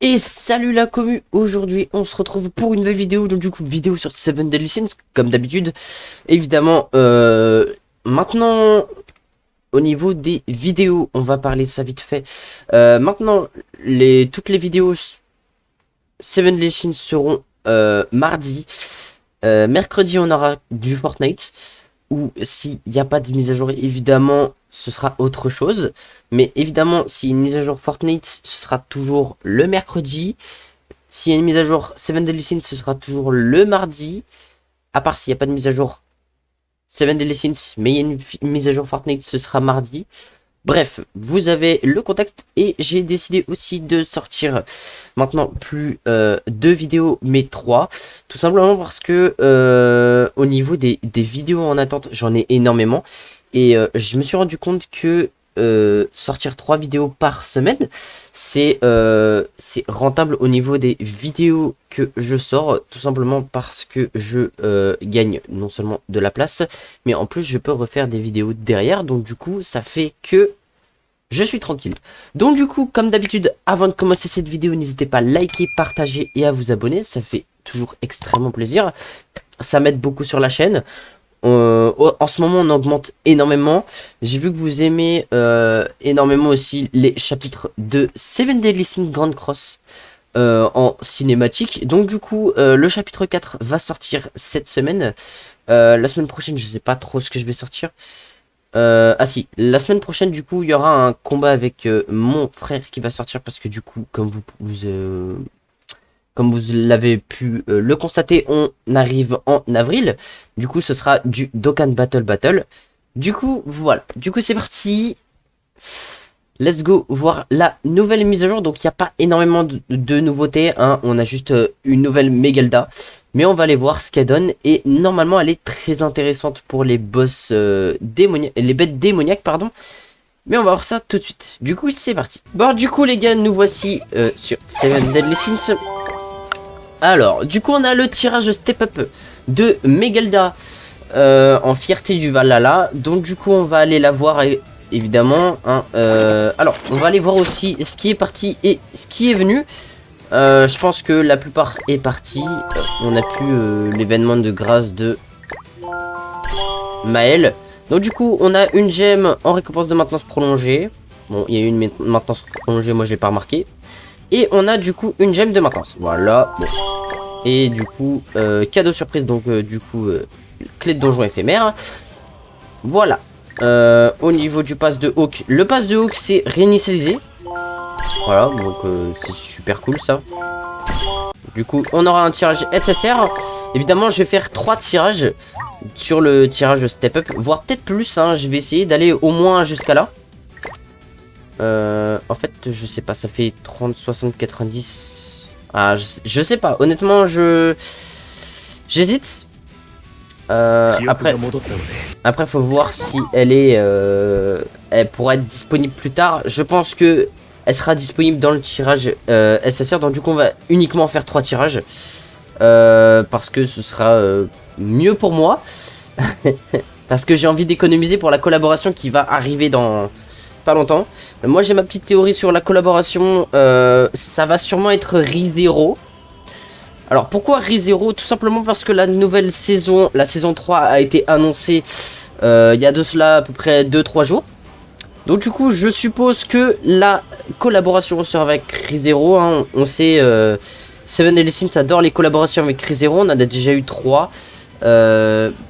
Et salut la commu, aujourd'hui on se retrouve pour une nouvelle vidéo, donc du coup vidéo sur Seven Deadly Sins, comme d'habitude. Évidemment, maintenant au niveau des vidéos, on va parler de ça vite fait. Maintenant, toutes les vidéos Seven Deadly Sins seront mardi. Mercredi on aura du Fortnite, ou s'il n'y a pas de mise à jour, évidemment ce sera autre chose. Mais évidemment, s'il y a une mise à jour Fortnite, ce sera toujours le mercredi. S'il y a une mise à jour Seven Deadly Sins, ce sera toujours le mardi. À part s'il n'y a pas de mise à jour Seven Deadly Sins, mais il y a une mise à jour Fortnite, ce sera mardi. Bref, vous avez le contexte et j'ai décidé aussi de sortir maintenant plus 2 vidéos, mais 3. Tout simplement parce que au niveau des vidéos en attente, j'en ai énormément. Et je me suis rendu compte que sortir 3 vidéos par semaine, c'est rentable au niveau des vidéos que je sors, tout simplement parce que je gagne non seulement de la place, mais en plus je peux refaire des vidéos derrière, donc du coup ça fait que je suis tranquille. Donc du coup, comme d'habitude, avant de commencer cette vidéo, n'hésitez pas à liker, partager et à vous abonner, ça fait toujours extrêmement plaisir, ça m'aide beaucoup sur la chaîne. En ce moment on augmente énormément. J'ai vu que vous aimez énormément aussi les chapitres de Seven Deadly Sins Grand Cross en cinématique. Donc du coup le chapitre 4 va sortir cette semaine. La semaine prochaine je sais pas trop ce que je vais sortir. Ah si, la semaine prochaine du coup il y aura un combat avec mon frère qui va sortir, parce que du coup comme vous l'avez pu le constater, on arrive en avril. Du coup, ce sera du Dokkan Battle. Du coup, voilà. Du coup, c'est parti. Let's go voir la nouvelle mise à jour. Donc, il n'y a pas énormément de nouveautés, hein. On a juste une nouvelle Megalda. Mais on va aller voir ce qu'elle donne. Et normalement, elle est très intéressante pour les boss démoniaques. Les bêtes démoniaques, pardon. Mais on va voir ça tout de suite. Du coup, c'est parti. Bon, du coup, les gars, nous voici sur Seven Deadly Sins. Alors, du coup, on a le tirage Step Up de Megalda en fierté du Valhalla. Donc, du coup, on va aller la voir, évidemment. Hein, alors, on va aller voir aussi ce qui est parti et ce qui est venu. Je pense que la plupart est parti. On a pu l'événement de grâce de Maël. Donc, du coup, on a une gemme en récompense de maintenance prolongée. Bon, il y a eu une maintenance prolongée, moi je l'ai pas remarqué. Et on a du coup une gemme de maintenance. Voilà. Bon. Et du coup, cadeau surprise. Donc du coup, clé de donjon éphémère. Voilà. Au niveau du pass de Hawk. Le pass de Hawk c'est réinitialisé. Voilà. Donc c'est super cool ça. Du coup, on aura un tirage SSR. Évidemment, je vais faire 3 tirages sur le tirage Step Up. Voire peut-être plus. Hein. Je vais essayer d'aller au moins jusqu'à là. En fait, je sais pas, ça fait 30, 60, 90. Ah, je sais pas, honnêtement, j'hésite. Après, faut voir si elle est. Elle pourra être disponible plus tard. Je pense que elle sera disponible dans le tirage SSR. Donc, du coup, on va uniquement faire 3 tirages. Parce que ce sera mieux pour moi. Parce que j'ai envie d'économiser pour la collaboration qui va arriver dans pas longtemps. Moi j'ai ma petite théorie sur la collaboration. Ça va sûrement être ReZero. Alors pourquoi ReZero? Tout simplement parce que la nouvelle saison, la saison 3 a été annoncée il y a de cela à peu près 2-3 jours. Donc du coup je suppose que la collaboration sera avec ReZero, hein. On sait Seven Deadly Sins adore les collaborations avec ReZero. On en a déjà eu 3.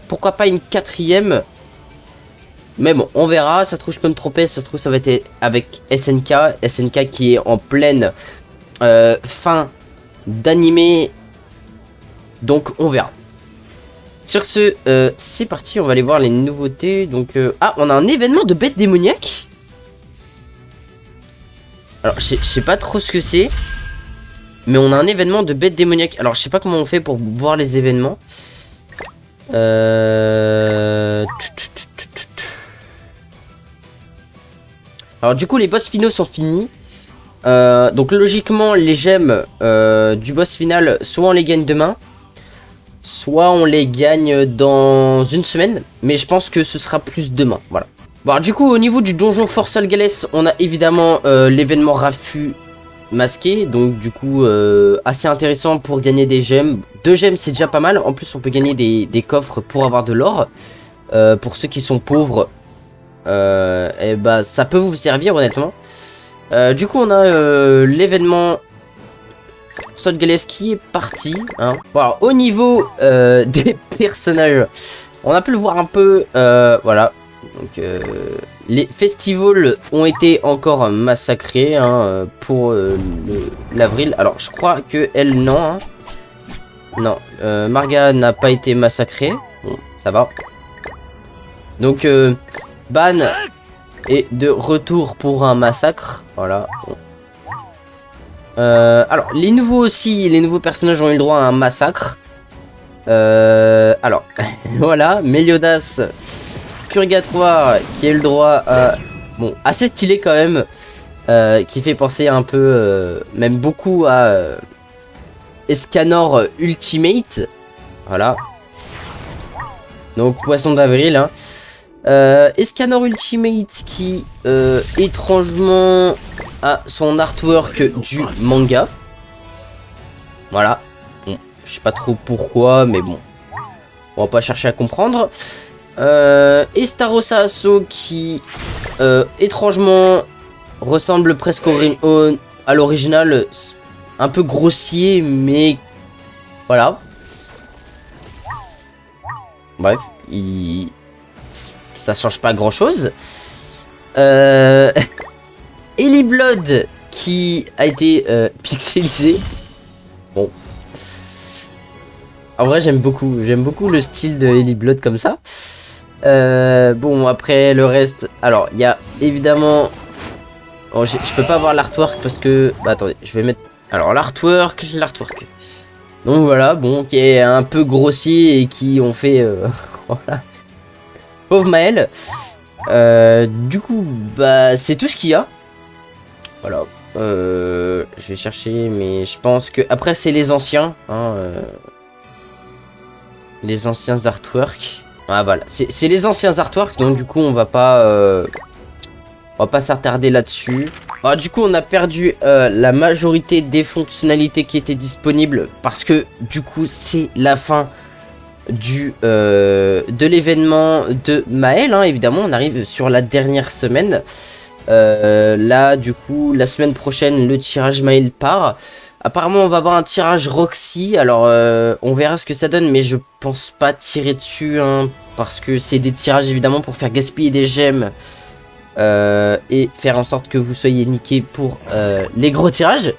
Pourquoi pas une 4ème? Mais bon, on verra, ça se trouve je peux me tromper, ça se trouve ça va être avec SNK. SNK qui est en pleine fin d'animé. Donc on verra. Sur ce, c'est parti, on va aller voir les nouveautés. Donc, ah, on a un événement de bêtes démoniaques. Alors, je sais pas trop ce que c'est. Mais on a un événement de bêtes démoniaques. Alors, je sais pas comment on fait pour voir les événements. Alors du coup les boss finaux sont finis. Donc logiquement les gemmes du boss final, soit on les gagne demain, soit on les gagne dans une semaine. Mais je pense que ce sera plus demain. Voilà. Bon, alors, du coup au niveau du donjon Force Gales, on a évidemment l'événement Rafu masqué, donc du coup assez intéressant pour gagner des gemmes. 2 gemmes c'est déjà pas mal, en plus on peut gagner des coffres pour avoir de l'or. Pour ceux qui sont pauvres, et bah ça peut vous servir honnêtement. Du coup on a l'événement Sot Galès qui est parti. Hein. Bon, alors, au niveau des personnages, on a pu le voir un peu, voilà. Donc les festivals ont été encore massacrés hein, pour l'avril. Alors je crois que elle non. Hein. Non, Marga n'a pas été massacrée. Bon, ça va. Donc Ban est de retour pour un massacre. Voilà. Bon. Alors les nouveaux aussi, les nouveaux personnages ont eu le droit à un massacre. Alors voilà, Meliodas Purgatoire qui a eu le droit à... Bon, assez stylé quand même. Qui fait penser un peu, même beaucoup à Escanor Ultimate. Voilà. Donc poisson d'avril hein. Escanor Ultimate qui étrangement a son artwork du manga. Voilà. Bon, je sais pas trop pourquoi, mais bon. On va pas chercher à comprendre. Estarossa Asso qui étrangement ressemble presque à l'original. Un peu grossier, mais voilà. Bref, ça change pas grand chose. Ellie Blood qui a été pixelisé. Bon. En vrai j'aime beaucoup le style de Ellie Blood comme ça. Bon après le reste. Alors il y a évidemment. Oh, je peux pas voir l'artwork parce que. Bah, attendez, je vais mettre. Alors l'artwork. Donc voilà, bon, qui est un peu grossier et qui ont fait. Voilà. Pauvre Maël. Du coup, bah c'est tout ce qu'il y a. Voilà. Je vais chercher, mais je pense que après c'est les anciens. Hein, les anciens artworks. Ah voilà, c'est les anciens artworks, donc du coup on va pas s'attarder là-dessus. Alors du coup on a perdu la majorité des fonctionnalités qui étaient disponibles parce que du coup c'est la fin de l'événement de Maël. Hein, évidemment on arrive sur la dernière semaine. Là du coup la semaine prochaine le tirage Maël part. Apparemment on va avoir un tirage Roxy. Alors on verra ce que ça donne, mais je pense pas tirer dessus hein, parce que c'est des tirages évidemment pour faire gaspiller des gemmes. Et faire en sorte que vous soyez niqué pour les gros tirages.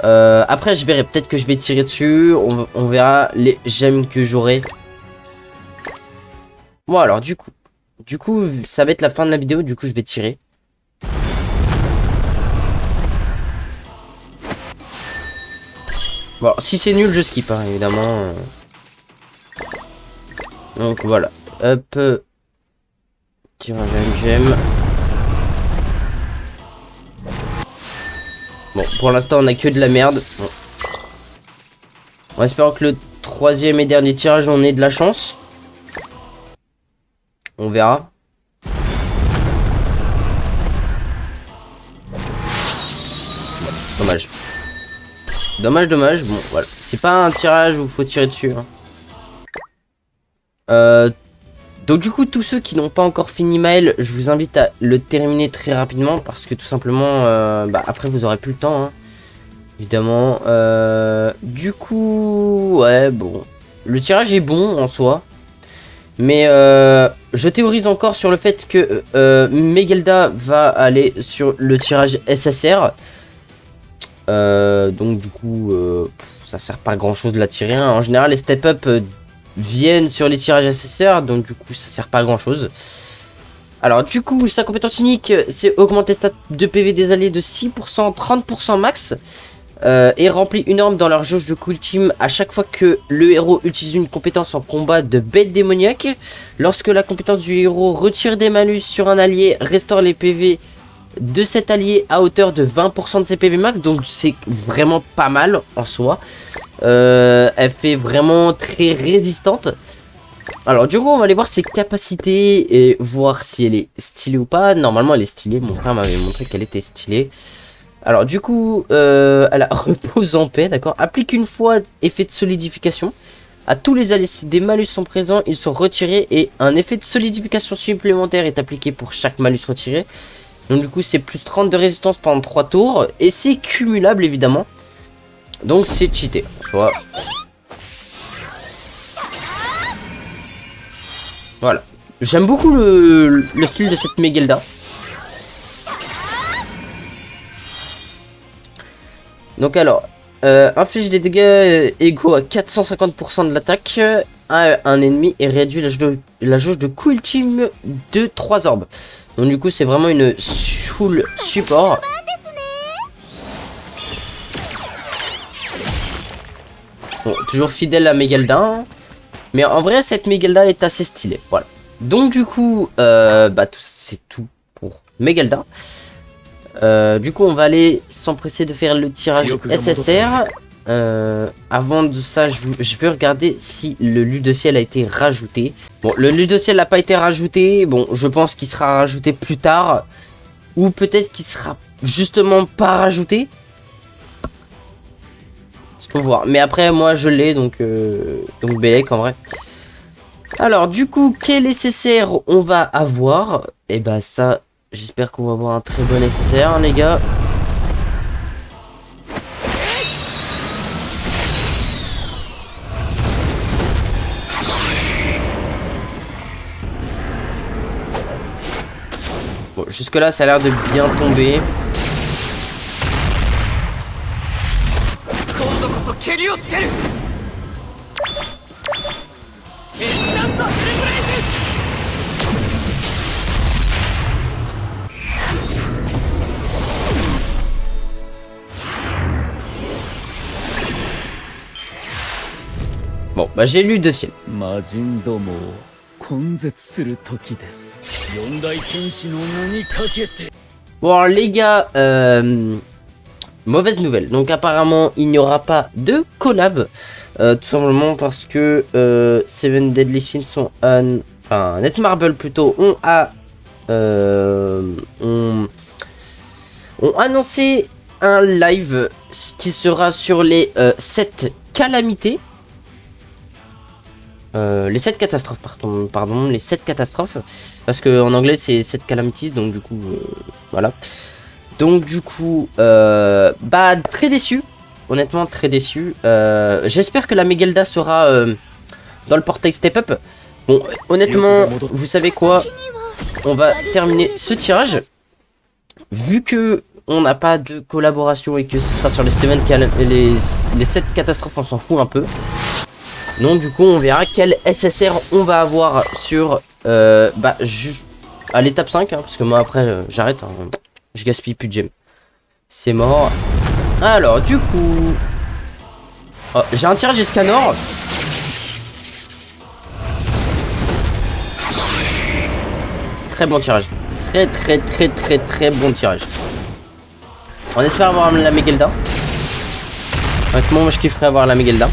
Après je verrai, peut-être que je vais tirer dessus. On verra les gemmes que j'aurai. Bon alors du coup ça va être la fin de la vidéo. Du coup je vais tirer. Bon si c'est nul je skip hein, évidemment. Donc voilà. Hop. Tirage à une gemme. Bon, pour l'instant, on a que de la merde. Bon. En espérant que le troisième et dernier tirage, on ait de la chance. On verra. Dommage. Dommage. Bon, voilà. C'est pas un tirage où il faut tirer dessus. Hein. Donc du coup, tous ceux qui n'ont pas encore fini Maël, je vous invite à le terminer très rapidement parce que tout simplement, après vous aurez plus le temps, hein, évidemment. Du coup, ouais, bon, le tirage est bon en soi, mais je théorise encore sur le fait que Megelda va aller sur le tirage SSR. Donc du coup, ça sert pas à grand chose de la tirer. Hein. En général, les step up viennent sur les tirages SSR, donc du coup ça sert pas à grand chose. Alors du coup sa compétence unique c'est augmenter stats de PV des alliés de 6%, 30% max, et remplit une norme dans leur jauge de cool team à chaque fois que le héros utilise une compétence en combat de bête démoniaque. Lorsque la compétence du héros retire des malus sur un allié, restaure les PV de cet allié à hauteur de 20% de ses PV max, donc c'est vraiment pas mal en soi. Elle fait vraiment très résistante. Alors du coup on va aller voir ses capacités et voir si elle est stylée ou pas. Normalement elle est stylée, mon frère m'avait montré qu'elle était stylée. Alors du coup, elle a repose en paix, d'accord. Applique une fois effet de solidification. À tous les alliés, si des malus sont présents, ils sont retirés et un effet de solidification supplémentaire est appliqué pour chaque malus retiré. Donc du coup, c'est plus 30 de résistance pendant 3 tours et c'est cumulable évidemment. Donc c'est cheaté, tu vois. Voilà. J'aime beaucoup le style de cette Megelda. Donc alors, inflige des dégâts égaux à 450% de l'attaque à un ennemi et réduit la jauge de coup ultime de 3 orbes. Donc du coup c'est vraiment une full support. Bon, toujours fidèle à Megelda. Mais en vrai cette Megelda est assez stylée. Voilà. Donc du coup, bah c'est tout pour Megelda. Du coup on va aller s'empresser de faire le tirage SSR. Avant de ça je vais regarder si le Ludociel a été rajouté. Bon, le Ludociel n'a pas été rajouté. Bon, je pense qu'il sera rajouté plus tard. Ou peut-être qu'il sera justement pas rajouté. Faut voir. Mais après moi je l'ai donc Bellec en vrai. Alors du coup quel SSR on va avoir? Et bah ça j'espère qu'on va avoir un très bon SSR hein, les gars. Bon jusque là ça a l'air de bien tomber. Bon bah j'ai lu de ciel. Bon alors les gars, mauvaise nouvelle. Donc apparemment il n'y aura pas de collab. Tout simplement parce que Seven Deadly Sins sont enfin Netmarble plutôt ont annoncé un live qui sera sur les 7 calamités. Les 7 catastrophes, pardon, les 7 catastrophes. Parce que en anglais c'est 7 calamities, donc du coup, voilà. Donc du coup, bah très déçu. Honnêtement, très déçu. J'espère que la Megelda sera dans le portail Step Up. Bon, honnêtement, vous savez quoi? On va terminer ce tirage. Vu que on n'a pas de collaboration et que ce sera sur les 7 catastrophes, on s'en fout un peu. Donc du coup on verra quel SSR on va avoir sur bah juste à l'étape 5 hein, parce que moi après j'arrête hein, je gaspille plus de gemmes. C'est mort. Alors du coup oh, j'ai un tirage Escanor. Très bon tirage. Très bon tirage. On espère avoir la Megelda. Honnêtement moi je kifferais avoir la Megelda.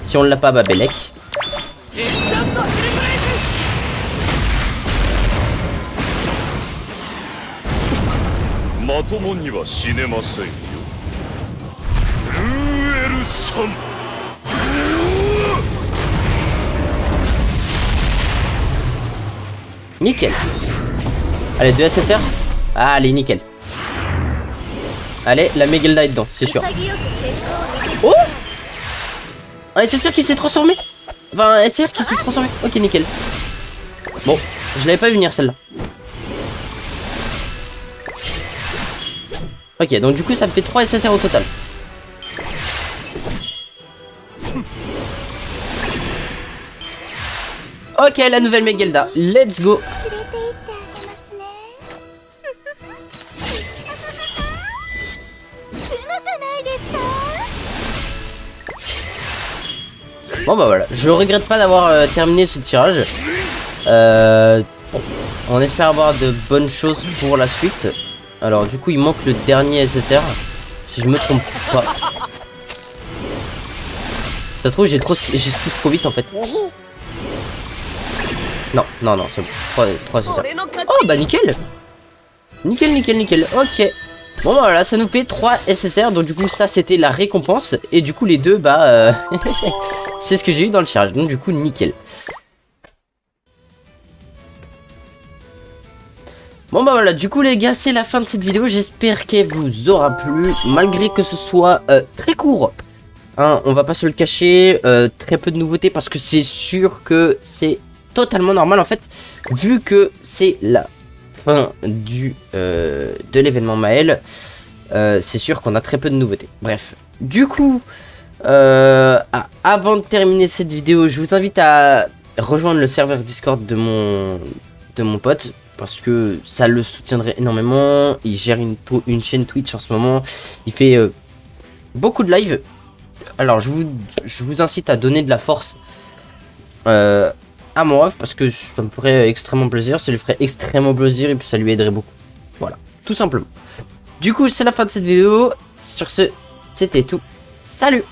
Si on l'a pas, bah Bellec. Nickel. Allez, 2 SSR. Ah, allez, nickel. Allez, la Megelda est dedans, c'est sûr. Oh! Un SSR qui s'est transformé. Enfin, un SSR qui s'est transformé. Ok, nickel. Bon, je l'avais pas vu venir celle-là. Ok, donc du coup, ça me fait 3 SSR au total. Ok, la nouvelle Megelda. Let's go. Bon bah voilà, je regrette pas d'avoir terminé ce tirage. Bon, on espère avoir de bonnes choses pour la suite. Alors du coup il manque le dernier SSR. Si je me trompe pas. Ça se trouve j'ai skip trop vite en fait. Non, c'est bon. 3 SSR. Oh bah nickel. Nickel, nickel, nickel. Ok. Bon bah voilà, ça nous fait 3 SSR. Donc du coup ça c'était la récompense. Et du coup les deux c'est ce que j'ai eu dans le charge. Donc du coup nickel. Bon bah voilà, du coup les gars, c'est la fin de cette vidéo. J'espère qu'elle vous aura plu. Malgré que ce soit très court, hein, on va pas se le cacher. Très peu de nouveautés parce que c'est sûr que c'est totalement normal en fait. Vu que c'est la fin de l'événement Maël. C'est sûr qu'on a très peu de nouveautés. Bref, du coup, avant de terminer cette vidéo, je vous invite à rejoindre le serveur Discord de mon pote. Parce que ça le soutiendrait énormément. Il gère une chaîne Twitch en ce moment. Il fait beaucoup de live. Alors je vous incite à donner de la force à mon ref. Parce que ça me ferait extrêmement plaisir. Ça lui ferait extrêmement plaisir. Et puis ça lui aiderait beaucoup. Voilà, tout simplement. Du coup, c'est la fin de cette vidéo. Sur ce, c'était tout. Salut!